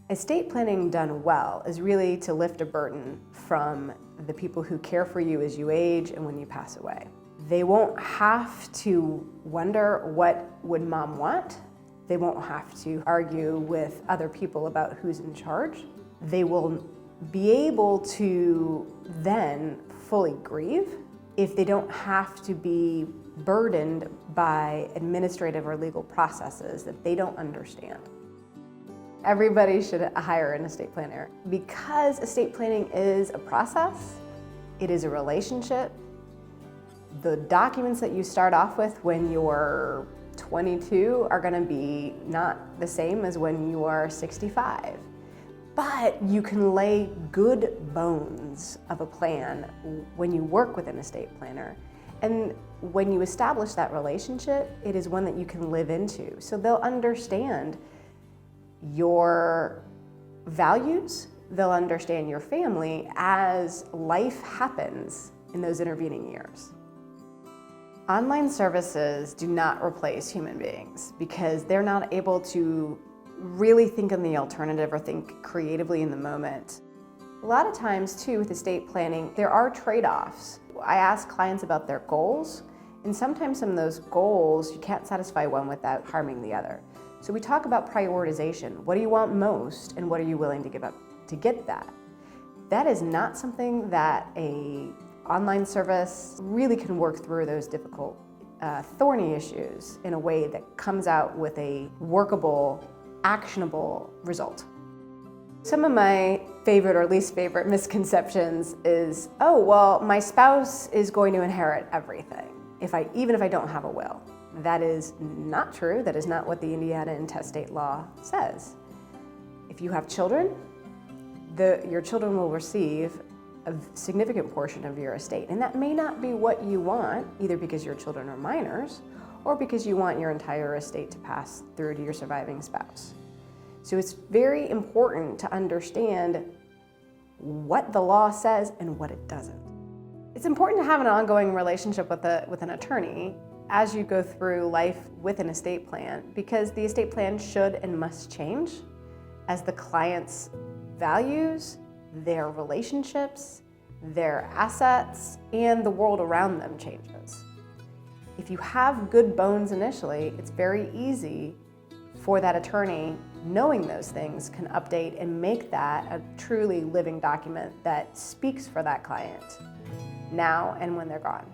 Estate planning done well is really to lift a burden from the people who care for you as you age and when you pass away. They won't have to wonder, what would mom want? They won't have to argue with other people about who's in charge. They will be able to then fully grieve if they don't have to be burdened by administrative or legal processes that they don't understand. Everybody should hire an estate planner. Because estate planning is a process, it is a relationship. The documents that you start off with when you're 22 are going to be not the same as when you are 65. But you can lay good bones of a plan when you work with an estate planner. And when you establish that relationship, it is one that you can live into. So they'll understand your values, they'll understand your family as life happens in those intervening years. Online services do not replace human beings because they're not able to really think on the alternative or think creatively in the moment. A lot of times too with estate planning, there are trade-offs. I ask clients about their goals, and sometimes some of those goals, you can't satisfy one without harming the other. So we talk about prioritization. What do you want most and what are you willing to give up to get that? That is not something that an online service really can work through those difficult, thorny issues in a way that comes out with a workable, actionable result. Some of my favorite or least favorite misconceptions is, oh, well, my spouse is going to inherit everything, even if I don't have a will. That is not true. That is not what the Indiana intestate law says. If you have children, your children will receive a significant portion of your estate. And that may not be what you want, either because your children are minors or because you want your entire estate to pass through to your surviving spouse. So it's very important to understand what the law says and what it doesn't. It's important to have an ongoing relationship with an attorney as you go through life with an estate plan, because the estate plan should and must change as the client's values, their relationships, their assets, and the world around them changes. If you have good bones initially, it's very easy for that attorney, knowing those things, can update and make that a truly living document that speaks for that client now and when they're gone.